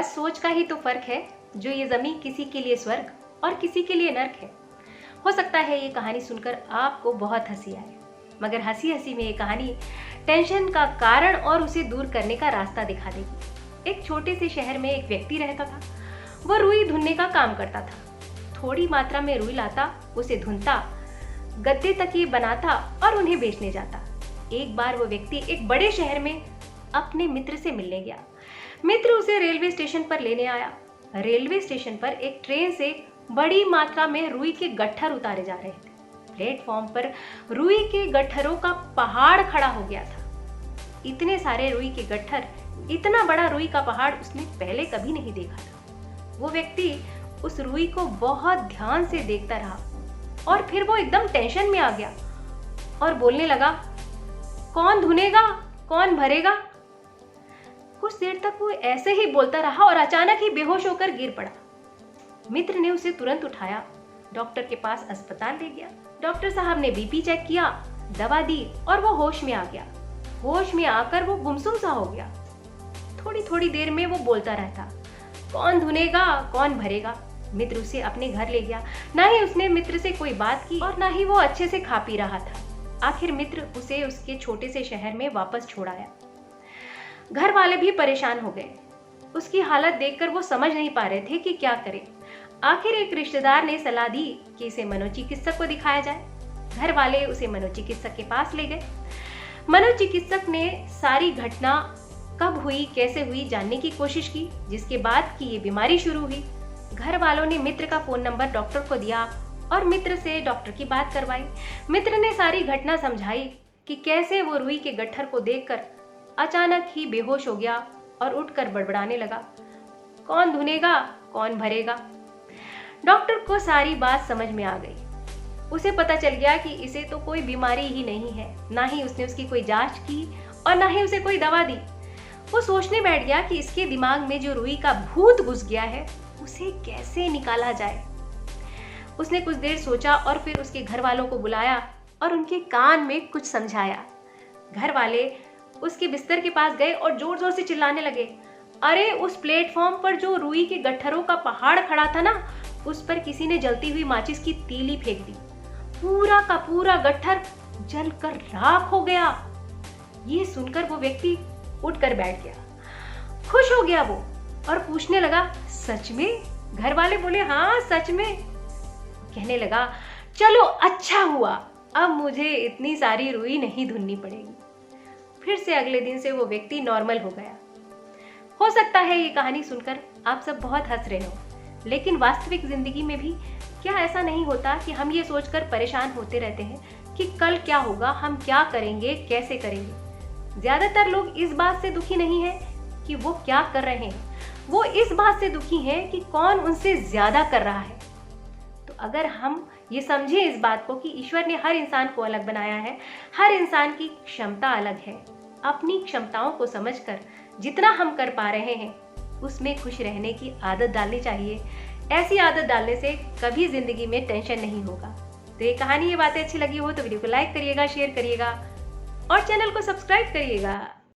बस सोच का ही तो फर्क है, जो ये जमीन किसी के लिए स्वर्ग और किसी के लिए नर्क है। हो सकता है ये कहानी सुनकर आपको बहुत हंसी आए, मगर हंसी हंसी में ये कहानी टेंशन का कारण और उसे दूर करने का रास्ता दिखा देगी। एक छोटे से शहर में एक व्यक्ति रहता था। वह रुई धुनने का काम करता था। थोड़ी मात्रा में रुई लाता, उसे धुनता, गद्दे तकिए बनाता और उन्हें बेचने जाता। एक बार वो व्यक्ति एक बड़े शहर में अपने मित्र से मिलने गया। मित्र उसे रेलवे स्टेशन पर लेने आया। रेलवे स्टेशन पर एक ट्रेन से बड़ी मात्रा में रुई के गट्ठर उतारे जा रहे थे। प्लेटफॉर्म पर रुई के गट्ठरों का पहाड़ खड़ा हो गया था। इतने सारे रुई के गट्ठर, इतना बड़ा रुई का पहाड़ उसने पहले कभी नहीं देखा था। वो व्यक्ति उस रुई को बहुत ध्यान से देखता रहा और फिर वो एकदम टेंशन में आ गया और बोलने लगा, कौन धुनेगा, कौन भरेगा। कुछ देर तक वो ऐसे ही बोलता रहा और अचानक ही बेहोश होकर गिर पड़ा। मित्र ने उसे तुरंत उठाया, डॉक्टर के पास अस्पताल ले गया। डॉक्टर साहब ने बीपी चेक किया, दवा दी और वो होश में आ गया। होश में आकर वो गुमसुम सा हो गया। थोड़ी थोड़ी देर में वो बोलता रहता, कौन धुनेगा, कौन भरेगा। मित्र उसे अपने घर ले गया। ना ही उसने मित्र से कोई बात की और ना ही वो अच्छे से खा पी रहा था। आखिर मित्र उसे उसके छोटे से शहर में वापस छोड़ आया। घर वाले भी परेशान हो गए। उसकी हालत देखकर वो समझ नहीं पा रहे थे कि क्या करें। आखिर एक रिश्तेदार ने सलाह दी कि इसे मनोचिकित्सक को दिखाया जाए। घर वाले उसे मनोचिकित्सक के पास ले गए। मनोचिकित्सक ने सारी घटना कब हुई, कैसे हुई जानने की कोशिश की, जिसके बाद कि ये बीमारी शुरू हुई। घर वालों ने मित्र का फोन नंबर डॉक्टर को दिया और मित्र से डॉक्टर की बात करवाई। मित्र ने सारी घटना समझाई कि कैसे वो रुई के गट्ठर को देखकर अचानक ही बेहोश हो गया और उठकर बड़बड़ाने लगा, कौन धुनेगा, कौन भरेगा। डॉक्टर को सारी बात समझ में आ गई। उसे पता चल गया कि इसे तो कोई बीमारी ही नहीं है, ना ही उसने उसकी कोई जांच की और ना ही उसे कोई दवा दी। वो सोचने बैठ गया कि इसके दिमाग में जो रुई का भूत घुस गया है, उसे कैसे निकाला जाए। उसने कुछ देर सोचा और फिर उसके घर वालों को बुलाया और उनके कान में कुछ समझाया। घर वाले उसके बिस्तर के पास गए और जोर जोर से चिल्लाने लगे, अरे उस प्लेटफॉर्म पर जो रुई के गट्ठरों का पहाड़ खड़ा था ना, उस पर किसी ने जलती हुई माचिस की तीली फेंक दी। पूरा का पूरा गट्ठर जलकर राख हो गया। ये सुनकर वो व्यक्ति उठकर बैठ गया। खुश हो गया वो और पूछने लगा, सच में? घर वाले बोले, हाँ सच में। कहने लगा, चलो अच्छा हुआ, अब मुझे इतनी सारी रुई नहीं धुननी पड़ेगी। फिर से अगले दिन से वो व्यक्ति नॉर्मल हो गया। हो सकता है ये कहानी सुनकर आप सब बहुत हंस रहे हो, लेकिन वास्तविक जिंदगी में भी क्या ऐसा नहीं होता कि हम ये सोचकर परेशान होते रहते हैं कि कल क्या होगा, हम क्या करेंगे, कैसे करेंगे। ज्यादातर लोग इस बात से दुखी नहीं है कि वो क्या कर रहे हैं, वो इस बात से दुखी हैं कि कौन उनसे ज्यादा कर रहा है। तो अगर हम ये समझे इस बात को कि ईश्वर ने हर इंसान को अलग बनाया है, हर इंसान की क्षमता अलग है, अपनी क्षमताओं को समझकर जितना हम कर पा रहे हैं उसमें खुश रहने की आदत डालनी चाहिए। ऐसी आदत डालने से कभी जिंदगी में टेंशन नहीं होगा। तो ये कहानी, ये बातें अच्छी लगी हो तो वीडियो को लाइक करिएगा, शेयर करिएगा और चैनल को सब्सक्राइब करिएगा।